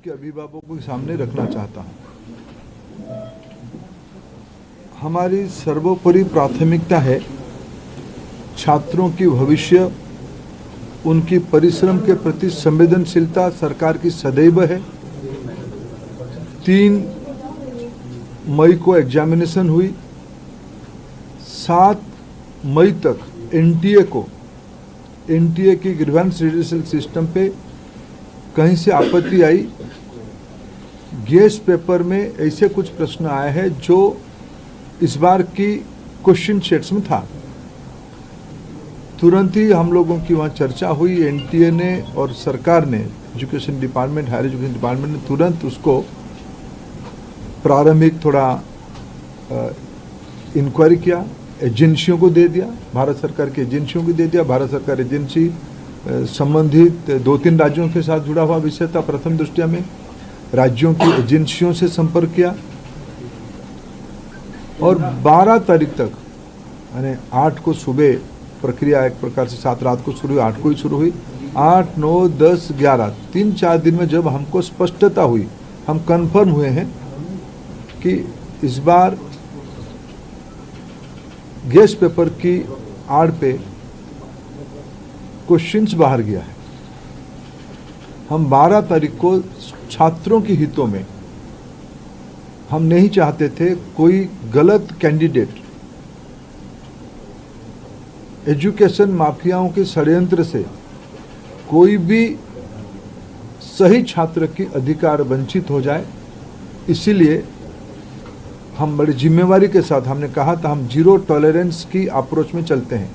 उनके अभिभावकों के सामने रखना चाहता हूँ। हमारी सर्वोपरि प्राथमिकता है छात्रों की भविष्य, उनकी परिश्रम के प्रति संवेदनशीलता सरकार की सदैव है। 3 मई को एग्जामिनेशन हुई, 7 मई तक एनटीए की ग्रीवेंस रिड्यूसल सिस्टम पे कहीं से आपत्ति आई। गेस्ट पेपर में ऐसे कुछ प्रश्न आए हैं जो इस बार की क्वेश्चन सेट्स में था। तुरंत ही हम लोगों की वहाँ चर्चा हुई। एनटीए ने और सरकार ने, education department, higher education department ने तुरंत उसको प्रारंभिक थोड़ा इंक्वायरी किया, एजेंसियों को दे दिया, भारत सरकार की एजेंसियों को दे दिया। भारत सरकार एजेंसी संबंधित 2-3 राज्यों के साथ जुड़ा हुआ विषय था। प्रथम दृष्टया में राज्यों की एजेंसियों से संपर्क किया और 12 तारीख तक, यानी 8 को सुबह प्रक्रिया एक प्रकार से 7 रात को शुरू हुई, 8 को ही शुरू हुई। 8, 9, 10, 11 3-4 दिन में जब हमको स्पष्टता हुई, हम कंफर्म हुए हैं कि इस बार गेस्ट पेपर की आड़ पे क्वेश्चंस बाहर गया है। हम 12 तारीख को छात्रों के हितों में हम नहीं चाहते थे कोई गलत कैंडिडेट एजुकेशन माफियाओं के षड्यंत्र से कोई भी सही छात्र की अधिकार वंचित हो जाए। इसीलिए हम बड़ी जिम्मेवारी के साथ, हमने कहा था हम जीरो टॉलरेंस की अप्रोच में चलते हैं।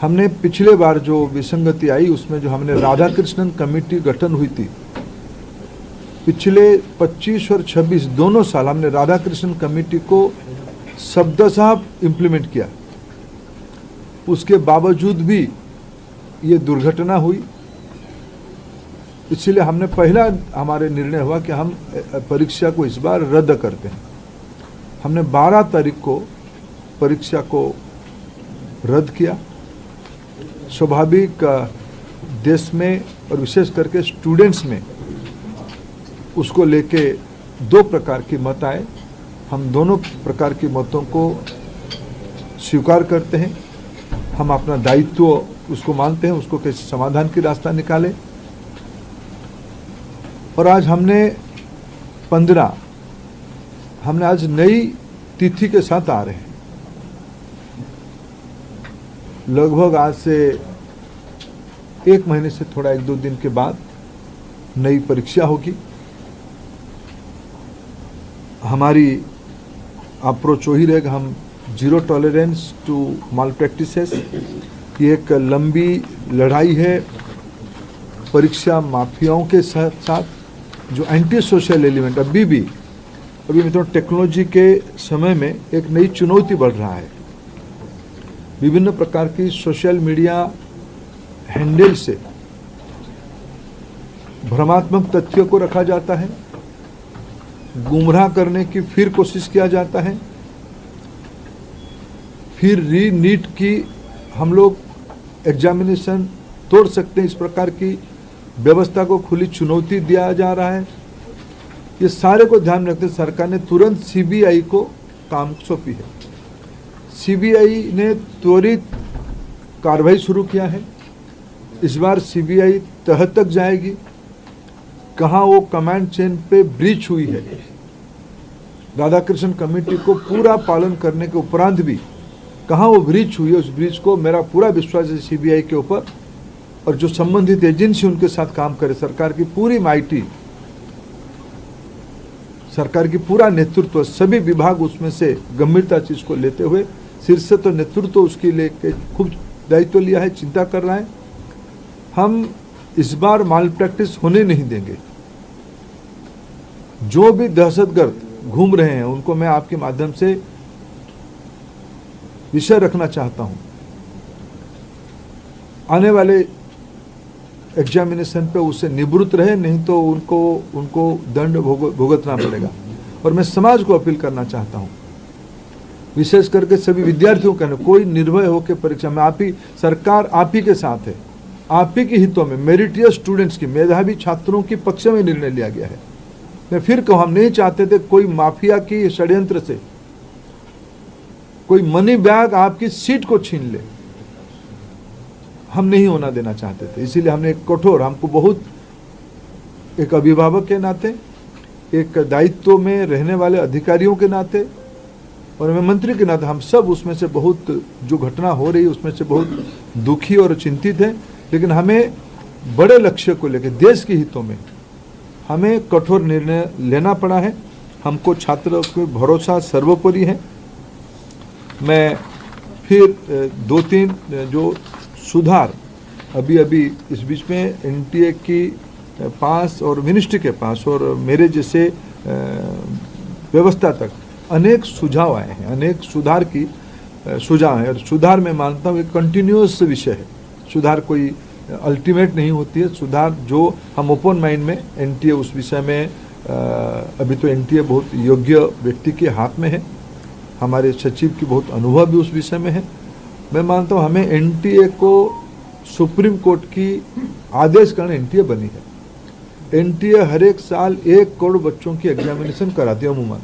हमने पिछले बार जो विसंगति आई उसमें जो हमने राधाकृष्णन कमेटी गठन हुई थी, पिछले 25 और 26 दोनों साल हमने राधाकृष्णन कमेटी को शब्दशः इम्प्लीमेंट किया। उसके बावजूद भी ये दुर्घटना हुई। इसलिए हमने पहला हमारे निर्णय हुआ कि हम परीक्षा को इस बार रद्द करते हैं। हमने 12 तारीख को परीक्षा को रद्द किया। स्वाभाविक देश में और विशेष करके स्टूडेंट्स में उसको लेके 2 प्रकार की मत आए। हम दोनों प्रकार की मतों को स्वीकार करते हैं। हम अपना दायित्व उसको मानते हैं, उसको कैसे समाधान की रास्ता निकाले। और आज हमने आज नई तिथि के साथ आ रहे हैं। लगभग आज से 1 महीने से थोड़ा 1-2 दिन के बाद नई परीक्षा होगी। हमारी अप्रोच वही रहेगा, हम zero tolerance to malpractices. ये एक लंबी लड़ाई है परीक्षा माफियाओं के साथ जो एंटी सोशल एलिमेंट अभी मतलब टेक्नोलॉजी के समय में एक नई चुनौती बढ़ रहा है। विभिन्न प्रकार की सोशल मीडिया हैंडल से भ्रमात्मक तथ्यों को रखा जाता है, गुमराह करने की फिर कोशिश किया जाता है, फिर नीट की हम लोग एग्जामिनेशन तोड़ सकते हैं, इस प्रकार की व्यवस्था को खुली चुनौती दिया जा रहा है। ये सारे को ध्यान में रखते सरकार ने तुरंत सीबीआई को काम सौंपी है। सीबीआई ने त्वरित कार्रवाई शुरू किया है। इस बार सीबीआई तह तक जाएगी, कहाँ वो कमांड चेन पे ब्रीच हुई है। राधाकृष्णन कमेटी को पूरा पालन करने के उपरांत भी कहाँ वो ब्रीच हुई है, उस ब्रीच को मेरा पूरा विश्वास है सीबीआई के ऊपर। और जो संबंधित एजेंसी उनके साथ काम करे, सरकार की पूरी माइटी, सरकार की पूरा नेतृत्व, सभी विभाग उसमें से गंभीरता चीज को लेते हुए, शीर्ष तो नेतृत्व उसके लेके खूब दायित्व लिया है, चिंता कर रहा है। हम इस बार माल प्रैक्टिस होने नहीं देंगे। जो भी दहशतगर्द घूम रहे हैं उनको मैं आपके माध्यम से विषय रखना चाहता हूं। आने वाले एग्जामिनेशन पे उससे निवृत्त रहे, नहीं तो उनको दंड भुगतना पड़ेगा। और मैं समाज को अपील करना चाहता हूं, विशेष करके सभी विद्यार्थियों का, कोई निर्भय होकर परीक्षा में, सरकार आप ही के साथ है। आप ही के हितों में मेरिटियस स्टूडेंट्स की, मेधावी छात्रों के पक्ष में निर्णय लिया गया है। मैं फिर कहूं, हम नहीं चाहते थे कोई माफिया की षड्यंत्र से कोई मनी बैग आपकी सीट को छीन ले, हम नहीं होना देना चाहते थे। इसीलिए हमने एक कठोर, हमको बहुत एक अभिभावक के नाते, एक दायित्व में रहने वाले अधिकारियों के नाते और मैं मंत्री के नाते, हम सब उसमें से बहुत, जो घटना हो रही उसमें से बहुत दुखी और चिंतित हैं। लेकिन हमें बड़े लक्ष्य को लेकर, देश के हितों में हमें कठोर निर्णय लेना पड़ा है। हमको छात्रों को भरोसा सर्वोपरि है। मैं फिर 2-3 जो सुधार अभी इस बीच में एनटीए की पास और मिनिस्ट्री के पास और मेरे जैसे व्यवस्था तक अनेक सुझाव आए हैं, अनेक सुधार की सुझाव है। और सुधार मैं मानता हूँ एक कंटिन्यूअस विषय है, सुधार कोई अल्टीमेट नहीं होती है। सुधार जो हम ओपन माइंड में, एनटीए उस विषय में अभी तो एनटीए बहुत योग्य व्यक्ति के हाथ में है, हमारे सचिव की बहुत अनुभव भी उस विषय में है। मैं मानता हूँ हमें एनटीए को सुप्रीम कोर्ट की आदेश कारण एनटीए बनी है। एनटीए हर एक साल 1 करोड़ बच्चों की एग्जामिनेशन कराती है अमूमन।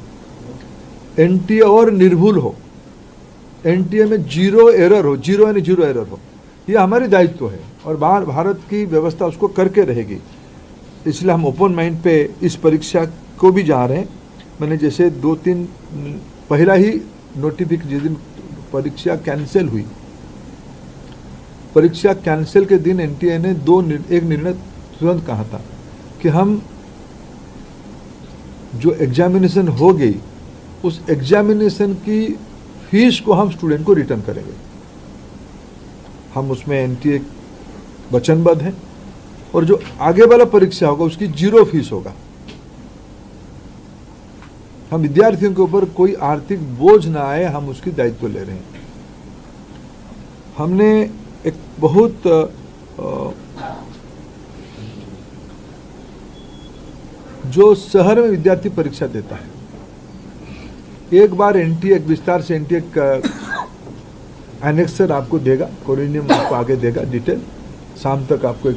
एनटीए और निर्भुल हो, एनटीए में जीरो एरर हो, जीरो यानी जीरो एरर हो, ये हमारी दायित्व है और भारत की व्यवस्था उसको करके रहेगी। इसलिए हम ओपन माइंड पे इस परीक्षा को भी जा रहे हैं। मैंने जैसे 2-3 पहला ही नोटिफिकेशन, जिस दिन परीक्षा कैंसिल हुई, परीक्षा कैंसिल के दिन एनटीए ने एक निर्णय तुरंत कहा था कि हम जो एग्जामिनेशन हो गई उस एग्जामिनेशन की फीस को हम स्टूडेंट को रिटर्न करेंगे। हम उसमें एनटीए वचनबद्ध हैं और जो आगे वाला परीक्षा होगा उसकी 0 फीस होगा। हम विद्यार्थियों के ऊपर कोई आर्थिक बोझ ना आए, हम उसकी दायित्व ले रहे हैं। हमने एक बहुत जो शहर में विद्यार्थी परीक्षा देता है, एक बार एनटीए एक विस्तार से एनटीए का एनेक्सर आपको देगा, कोरिनियम आपको आगे देगा डिटेल, शाम तक आपको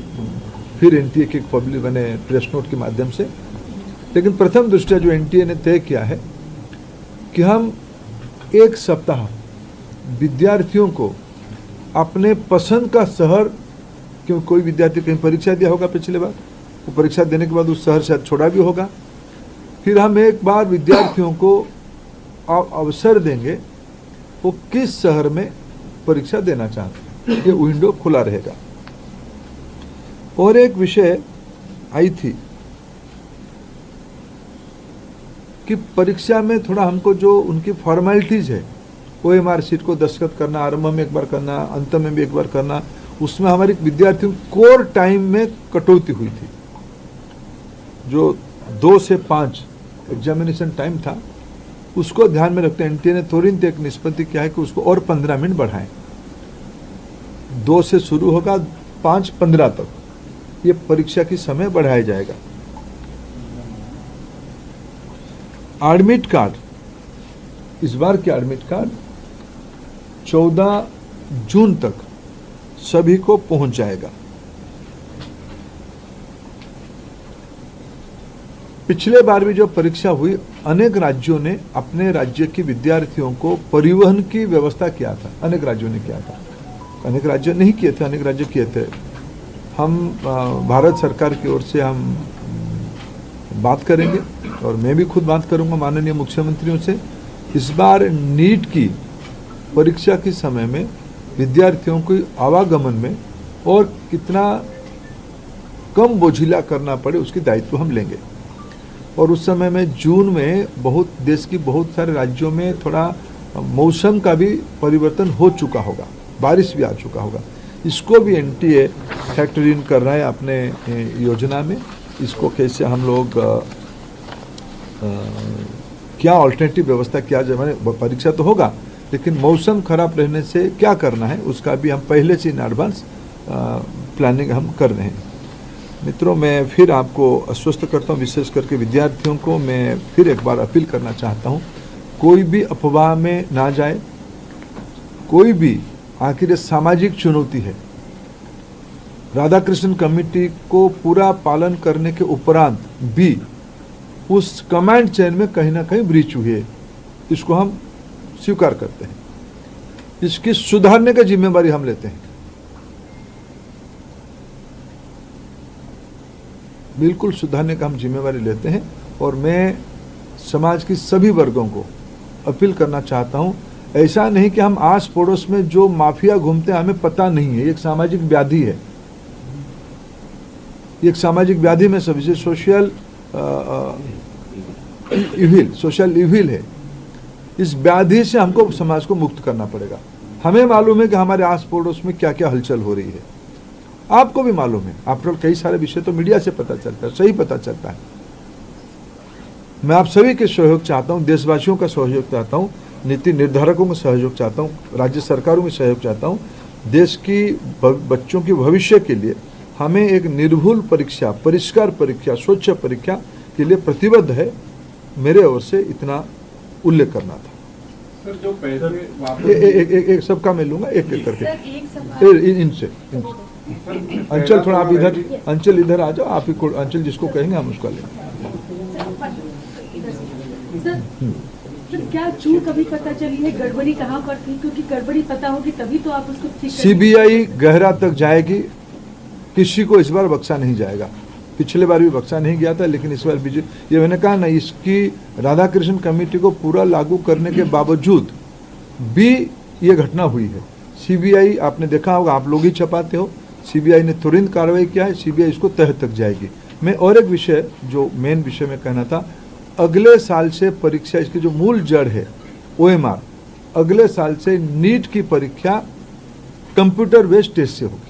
फिर एनटीए की पब्लिक बने प्रेस नोट के माध्यम से। लेकिन प्रथम दृष्टया जो एनटीए ने तय किया है कि हम 1 सप्ताह विद्यार्थियों को अपने पसंद का शहर, क्यों कोई विद्यार्थी कहीं परीक्षा दिया होगा पिछले बार, वो परीक्षा देने के बाद उस शहर से छोड़ा भी होगा, फिर हम एक बार विद्यार्थियों को अवसर देंगे वो किस शहर में परीक्षा देना चाहते हैं, ये विंडो खुला रहेगा। और एक विषय आई थी कि परीक्षा में थोड़ा हमको जो उनकी फॉर्मेलिटीज है, ओएमआर शीट को दस्तखत करना, आरंभ में एक बार करना, अंत में भी एक बार करना, उसमें हमारे विद्यार्थियों कोर टाइम में कटौती हुई थी। जो 2 से 5 एग्जामिनेशन टाइम था, उसको ध्यान में रखते एनटीए ने तुरंत एक निष्पत्ति किया है कि उसको और 15 मिनट बढ़ाएं। 2 से शुरू होगा, 5:15 तक ये परीक्षा की समय बढ़ाया जाएगा। एडमिट कार्ड, इस बार के एडमिट कार्ड 14 जून तक सभी को पहुंच जाएगा। पिछले बार भी जो परीक्षा हुई, अनेक राज्यों ने अपने राज्य के विद्यार्थियों को परिवहन की व्यवस्था किया था, अनेक राज्यों ने किया था, अनेक राज्य नहीं किए थे, अनेक राज्य किए थे। हम भारत सरकार की ओर से हम बात करेंगे और मैं भी खुद बात करूंगा माननीय मुख्यमंत्रियों से। इस बार नीट की परीक्षा के समय में विद्यार्थियों को आवागमन में और कितना कम बोझिला करना पड़े उसकी दायित्व हम लेंगे। और उस समय में जून में बहुत देश की बहुत सारे राज्यों में थोड़ा मौसम का भी परिवर्तन हो चुका होगा, बारिश भी आ चुका होगा, इसको भी एनटीए फैक्टर इन कर रहा है अपने योजना में। इसको कैसे हम लोग क्या ऑल्टरनेटिव व्यवस्था किया जाए, माने परीक्षा तो होगा लेकिन मौसम खराब रहने से क्या करना है उसका भी हम पहले से इन एडवांस प्लानिंग हम कर रहे हैं। मित्रों, मैं फिर आपको आश्वस्त करता हूँ, विशेष करके विद्यार्थियों को मैं फिर एक बार अपील करना चाहता हूँ, कोई भी अफवाह में ना जाए, कोई भी, आखिर ये सामाजिक चुनौती है, राधाकृष्णन कमेटी को पूरा पालन करने के उपरांत भी उस कमांड चेन में कहीं ना कहीं ब्रीच हुई है, इसको हम स्वीकार करते हैं। इसकी सुधारने की जिम्मेवारी हम लेते हैं, बिल्कुल सुधारने का हम जिम्मेवारी लेते हैं। और मैं समाज की सभी वर्गों को अपील करना चाहता हूं, ऐसा नहीं कि हम आस पड़ोस में जो माफिया घूमते हैं हमें पता नहीं है, ये एक सामाजिक व्याधि है, ये एक सामाजिक व्याधि में सभी से सोशल इविल है। इस व्याधि से हमको समाज को मुक्त करना पड़ेगा। हमें मालूम है कि हमारे आस पड़ोस में क्या क्या हलचल हो रही है, आपको भी मालूम है। आफ्टर कई सारे विषय तो मीडिया से पता चलता है, सही पता चलता है। मैं आप सभी के सहयोग चाहता हूं, देशवासियों का सहयोग चाहता हूं, नीति निर्धारकों का सहयोग चाहता हूं, राज्य सरकारों का सहयोग चाहता हूं। देश की बच्चों के भविष्य के लिए हमें एक निर्भुल परीक्षा, परिष्कार परीक्षा, स्वच्छ परीक्षा के लिए प्रतिबद्ध है। मेरे ओर से इतना उल्लेख करना था। सर, जो पैसे एक सबका मैं लूंगा, एक एक करके इनसे। अंचल थोड़ा आप इधर, अंचल इधर आ जाओ, आप ही अंचल जिसको कहेंगे हम उसका लेंगे। सर, क्या चूक अभी पता चली है, गड़बड़ी कहाँ पर थी? क्योंकि गड़बड़ी पता होगी तभी तो आप उसको ठीक सीबीआई गहरा तक जाएगी, किसी को इस बार बख्शा नहीं जाएगा। पिछले बार भी बख्शा नहीं गया था, लेकिन इस बार बीजेपी, ये मैंने कहा ना, इसकी राधाकृष्णन कमेटी को पूरा लागू करने के बावजूद भी ये घटना हुई है। सीबीआई, आपने देखा होगा, आप लोग ही छपाते हो, सीबीआई ने तुरंत कार्रवाई किया है, सीबीआई इसको तह तक जाएगी। मैं और एक विषय, जो मेन विषय में कहना था, अगले साल से परीक्षा, इसकी जो मूल जड़ है OMR, अगले साल से नीट की परीक्षा कंप्यूटर बेस्ड टेस्ट से होगी।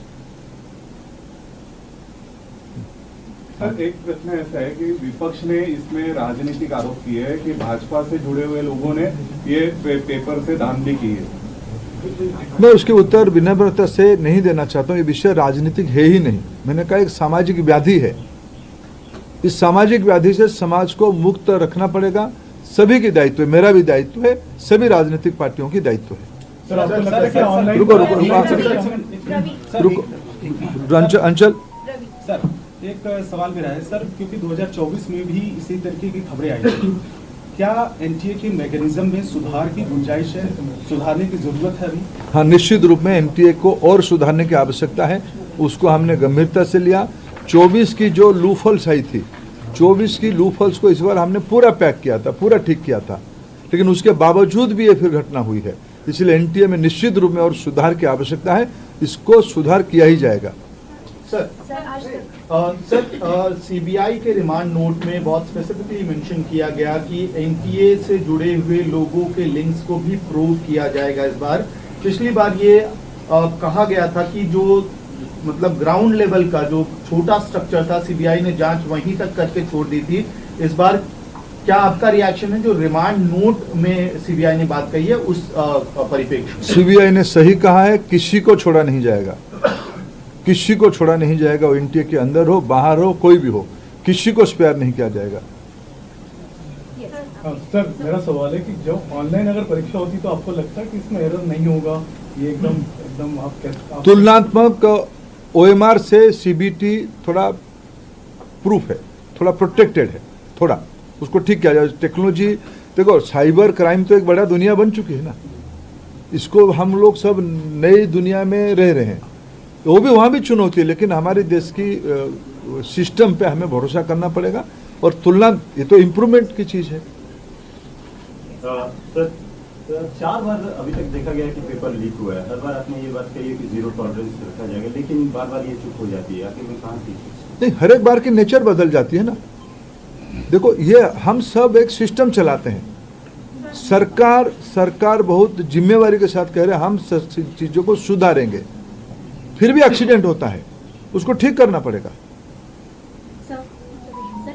सर, एक प्रश्न ऐसा है कि विपक्ष ने इसमें राजनीतिक आरोप किए है कि भाजपा से जुड़े हुए लोगों ने ये पेपर से धांधली की है। मैं उसके उत्तर विनम्रता से नहीं देना चाहता हूँ। ये विषय राजनीतिक है ही नहीं। मैंने कहा एक सामाजिक व्याधि है। इस सामाजिक व्याधि से समाज को मुक्त रखना पड़ेगा। सभी की दायित्व है, मेरा भी दायित्व है, सभी राजनीतिक पार्टियों की दायित्व है। रुको अंचल सर, एक सवाल मेरा है सर, क्योंकि 2024 में भी इसी तरीके की खबरें आई थी, क्या एनटीए के मैकेनिज्म में सुधार की गुंजाइश है, सुधारने की जरूरत है अभी? हाँ, निश्चित रूप में एनटीए को और सुधारने की आवश्यकता है। उसको हमने गंभीरता से लिया। 24 की जो लूफल्स आई थी, 24 की लूफल्स को इस बार हमने पूरा पैक किया था, पूरा ठीक किया था, लेकिन उसके बावजूद भी ये फिर घटना हुई है। इसलिए एनटीए में निश्चित रूप में और सुधार की आवश्यकता है। इसको सुधार किया ही जाएगा। सर, सीबीआई के रिमांड नोट में बहुत स्पेसिफिकली मेंशन किया गया कि एनटीए से जुड़े हुए लोगों के लिंक्स को भी प्रूव किया जाएगा इस बार। पिछली बार ये कहा गया था कि जो मतलब ग्राउंड लेवल का जो छोटा स्ट्रक्चर था, सीबीआई ने जांच वहीं तक करके छोड़ दी थी। इस बार क्या आपका रिएक्शन है जो रिमांड नोट में सीबीआई ने बात कही है उस परिप्रेक्ष्य? सीबीआई ने सही कहा है, किसी को छोड़ा नहीं जाएगा, किसी को छोड़ा नहीं जाएगा। वो एनटीए के अंदर हो, बाहर हो, कोई भी हो, किसी को स्पेयर नहीं किया जाएगा। सर, मेरा सवाल है कि जब ऑनलाइन अगर परीक्षा होती तो आपको लगता है कि इसमें एरर नहीं होगा? ये एकदम आप तुलनात्मक OMR से सीबीटी थोड़ा प्रूफ है, थोड़ा प्रोटेक्टेड है, थोड़ा उसको ठीक किया जाए। टेक्नोलॉजी देखो, साइबर क्राइम तो एक बड़ा दुनिया बन चुकी है ना, इसको हम लोग सब नई दुनिया में रह रहे हैं। वो भी वहाँ भी चुनौती है, लेकिन हमारे देश की सिस्टम पे हमें भरोसा करना पड़ेगा। और तुलना, ये तो इम्प्रूवमेंट की चीज़ है। सर, 4 बार अभी तक देखा गया कि पेपर लीक हुआ है। हर बार आपने ये बात कही है कि 0 टॉलरेंस रखा जाएगा, लेकिन बार बार ये चुप हो जाती है। आखिर में कहाँ थी? नहीं, हर एक बार की नेचर बदल जाती है ना। देखो, ये हम सब एक सिस्टम चलाते हैं। सरकार बहुत जिम्मेवारी के साथ कह रहे हैं हम चीज़ों को सुधारेंगे, फिर भी एक्सीडेंट होता है, उसको ठीक करना पड़ेगा। सर,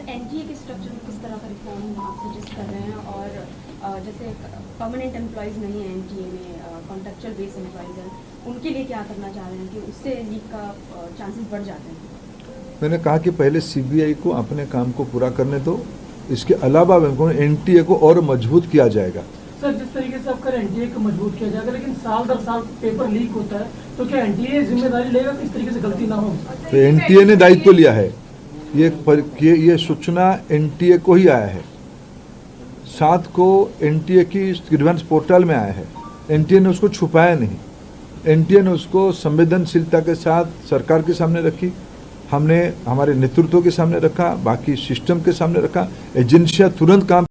एनटीए के स्ट्रक्चर में किस तरह का रिफॉर्म आप सजेस्ट कर रहे हैं? और जैसे परमानेंट एम्प्लॉयज नहीं है एनटीए में, कॉन्ट्रेक्चुअल बेस एम्प्लॉयज हैं, उनके लिए क्या करना चाह रहे हैं कि उससे लीक का चांसेस बढ़ जाते हैं? मैंने कहा कि पहले सीबीआई को अपने काम को पूरा करने दो। इसके अलावा एनटीए को और मजबूत किया जाएगा। सर जिस तरीके से आपका एनटीए को मजबूत किया जाएगा, लेकिन साल दर साल पेपर लीक होता है, तो क्या एनटीए जिम्मेदारी लेगा कि इस तरीके से गलती ना हो? तो एनटीए ने दायित्व लिया है, ये सूचना एनटीए को ही आया है, 7 को एनटीए की ग्रीवेंस पोर्टल में आया है। एनटीए ने उसको छुपाया नहीं, एनटीए ने उसको संवेदनशीलता के साथ सरकार के सामने रखी, हमने हमारे नेतृत्व के सामने रखा, बाकी सिस्टम के सामने रखा। एजेंसियां तुरंत काम